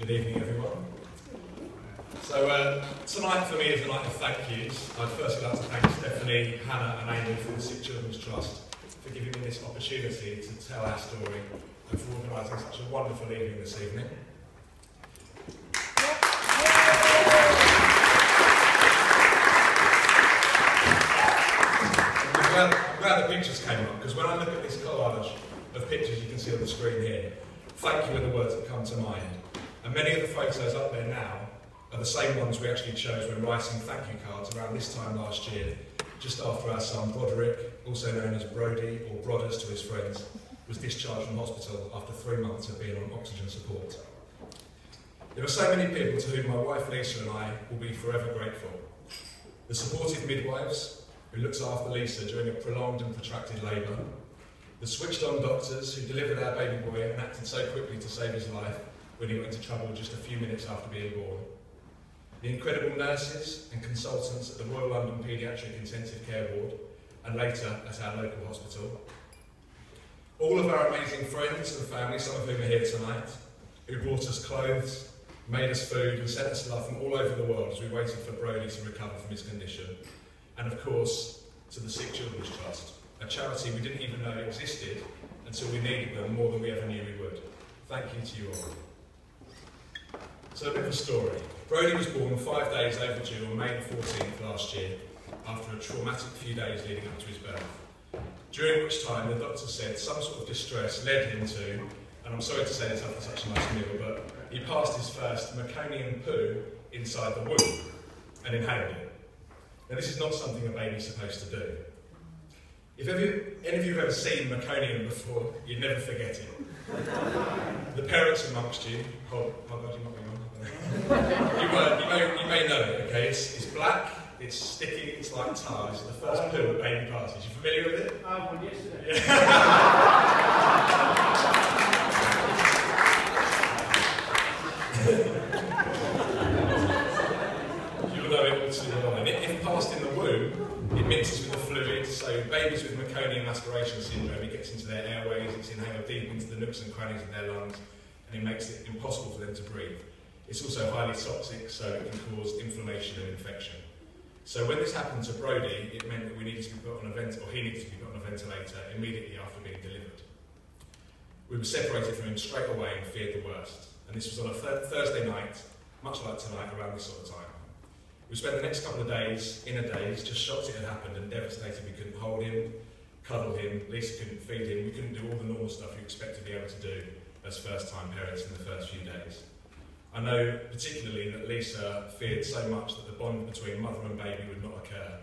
Good evening, everyone. So tonight for me is a night of thank yous. I'd firstly like to thank Stephanie, Hannah and Amy from the Sick Children's Trust for giving me this opportunity to tell our story and for organising such a wonderful evening this evening. I'm glad the pictures came up, because when I look at this collage of pictures you can see on the screen here, thank you are the words that come to mind. And many of the photos up there now are the same ones we actually chose when writing thank you cards around this time last year, just after our son Broderick, also known as Brody or Brodders to his friends, was discharged from hospital after 3 months of being on oxygen support. There are so many people to whom my wife Lisa and I will be forever grateful. The supportive midwives who looked after Lisa during a prolonged and protracted labour, the switched-on doctors who delivered our baby boy and acted so quickly to save his life when he went into trouble just a few minutes after being born, the incredible nurses and consultants at the Royal London Paediatric Intensive Care Ward and later at our local hospital, all of our amazing friends and family, some of whom are here tonight, who brought us clothes, made us food and sent us love from all over the world as we waited for Brody to recover from his condition, and of course to the Sick Children's Trust, a charity we didn't even know existed until we needed them more than we ever knew we would. Thank you to you all. So a bit of a story. Brody was born 5 days overdue on May 14th last year after a traumatic few days leading up to his birth, during which time the doctor said some sort of distress led him to, and I'm sorry to say this after such a nice meal, but he passed his first meconium poo inside the womb and inhaled it. Now this is not something a baby's supposed to do. If any of you have ever seen meconium before, you'd never forget it. The parents amongst you, oh my God, you might be wrong. You may know it, okay? It's black, it's sticky, it's like tar. It's the first poo a baby passes. You familiar with it? I had one yesterday. You'll know it all too well. And if passed in the womb, it mixes with the fluid, so babies with meconium aspiration syndrome, it gets into their airways, it's inhaled deep into the nooks and crannies of their lungs, and it makes it impossible for them to breathe. It's also highly toxic, so it can cause inflammation and infection. So when this happened to Brody, it meant that we needed to be put on a he needed to be put on a ventilator immediately after being delivered. We were separated from him straight away and feared the worst. And this was on a Thursday night, much like tonight, around this sort of time. We spent the next couple of days, inner days, just shocked it had happened and devastated we couldn't hold him, cuddle him, Lisa couldn't feed him, we couldn't do all the normal stuff you expect to be able to do as first-time parents in the first few days. I know particularly that Lisa feared so much that the bond between mother and baby would not occur.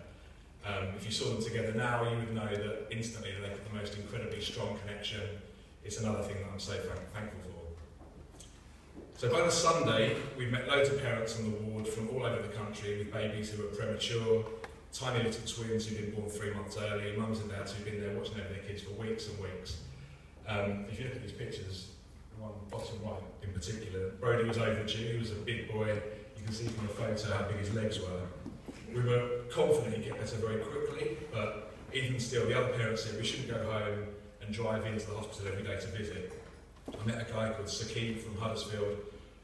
If you saw them together now, you would know that instantly they had the most incredibly strong connection. It's another thing that I'm so thankful for. So by the Sunday, we'd met loads of parents on the ward from all over the country with babies who were premature, tiny little twins who'd been born 3 months early, mums and dads who'd been there watching over their kids for weeks and weeks. If you look at these pictures, the one bottom right in particular, Brody was overdue, he was a big boy. You can see from the photo how big his legs were. We were confident he'd get better very quickly, but even still, the other parents said we shouldn't go home and drive into the hospital every day to visit. I met a guy called Sakib from Huddersfield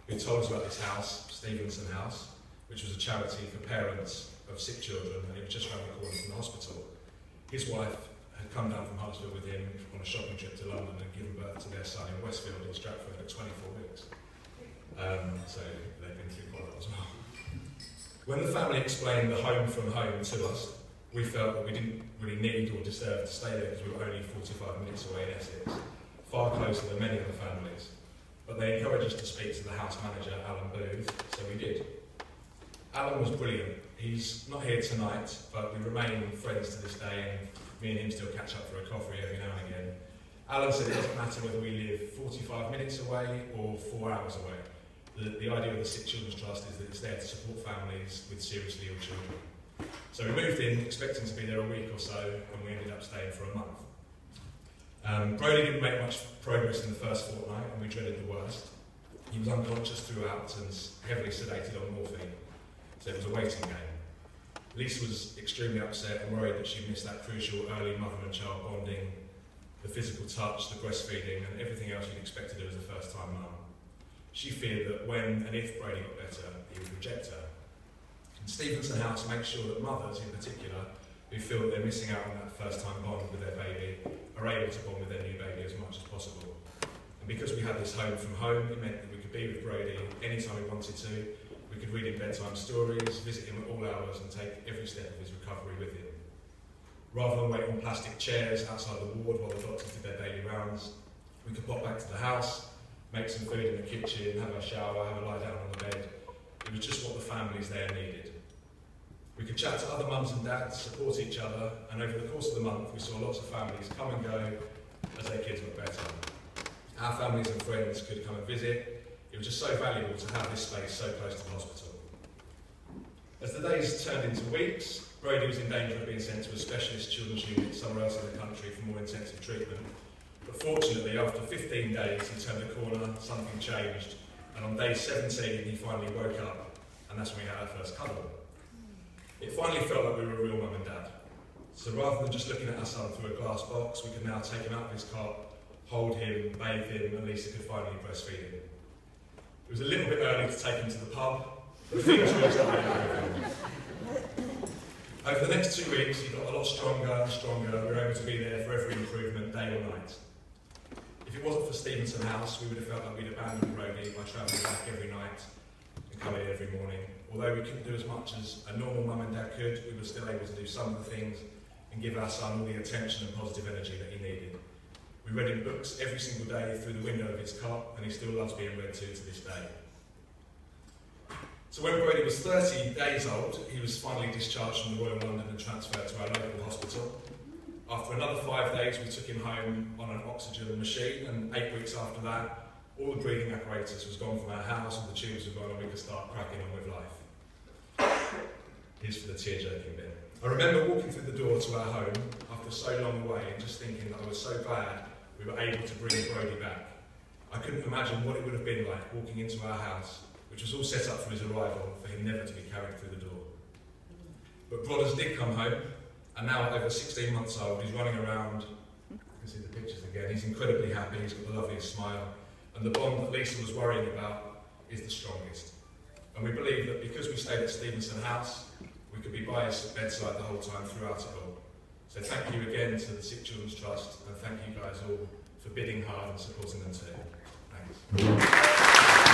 who told us about this house, Stevenson House, which was a charity for parents of sick children, and it was just around the corner from the hospital. His wife had come down from Huddersfield with him on a shopping trip to London and given birth to their son in Westfield in Stratford at 24 weeks. So they've been through quite a lot as well. When the family explained the home from home to us, we felt that we didn't really need or deserve to stay there because we were only 45 minutes away in Essex, far closer than many other families. But they encouraged us to speak to the house manager, Alan Booth, so we did. Alan was brilliant. He's not here tonight, but we remain friends to this day, and me and him still catch up for a coffee every now and again. Alan said it doesn't matter whether we live 45 minutes away or 4 hours away. The idea of the Sick Children's Trust is that it's there to support families with seriously ill children. So we moved in, expecting to be there a week or so, and we ended up staying for a month. Brody didn't make much progress in the first fortnight, and we dreaded the worst. He was unconscious throughout and heavily sedated on morphine, so it was a waiting game. Lisa was extremely upset and worried that she'd missed that crucial early mother and child bonding, the physical touch, the breastfeeding, and everything else you'd expect to do as a first-time mum. she feared that when and if Brodie got better, he would reject her. And Stevenson House makes sure that mothers, in particular, who feel that they're missing out on that first-time bond with their baby, are able to bond with their new baby as much as possible. And because we had this home from home, it meant that we could be with Brodie anytime we wanted to. We could read him bedtime stories, visit him at all hours, and take every step of his recovery with him. Rather than wait on plastic chairs outside the ward while the doctors did their daily rounds, we could pop back to the house, make some food in the kitchen, have a shower, have a lie down on the bed. It was just what the families there needed. We could chat to other mums and dads, support each other, and over the course of the month we saw lots of families come and go as their kids got better. Our families and friends could come and visit. It was just so valuable to have this space so close to the hospital. As the days turned into weeks, Brodie was in danger of being sent to a specialist children's unit somewhere else in the country for more intensive treatment. But fortunately, after 15 days, he turned the corner, something changed, and on day 17 he finally woke up, and that's when we had our first cuddle. It finally felt like we were a real mum and dad. So rather than just looking at our son through a glass box, we could now take him out of his cot, hold him, bathe him, and Lisa could finally breastfeed him. It was a little bit early to take him to the pub, but things were starting to move. Over the next 2 weeks, he got a lot stronger and stronger. We were able to be there for every improvement, day or night. If it wasn't for Stevenson House, we would have felt like we'd abandoned Brodie by travelling back every night and coming in every morning. Although we couldn't do as much as a normal mum and dad could, we were still able to do some of the things and give our son all the attention and positive energy that he needed. We read him books every single day through the window of his cot, and he still loves being read to this day. So when Brodie was 30 days old, he was finally discharged from the Royal London and transferred to our local hospital. After another 5 days, we took him home on an oxygen machine, and 8 weeks after that, all the breathing apparatus was gone from our house, and the tubes were gone, and we could start cracking on with life. Here's for the tear-jerking bit. I remember walking through the door to our home after so long away and just thinking that I was so glad we were able to bring Brodie back. I couldn't imagine what it would have been like walking into our house, which was all set up for his arrival, for him never to be carried through the door. But Broderick did come home, and now at over 16 months old, he's running around. You can see the pictures again. He's incredibly happy, he's got the loveliest smile, and the bond that Lisa was worrying about is the strongest. And we believe that because we stayed at Stevenson House, we could be by his bedside the whole time throughout it all. So thank you again to the Sick Children's Trust, and thank you guys all for bidding hard and supporting them too. Thanks.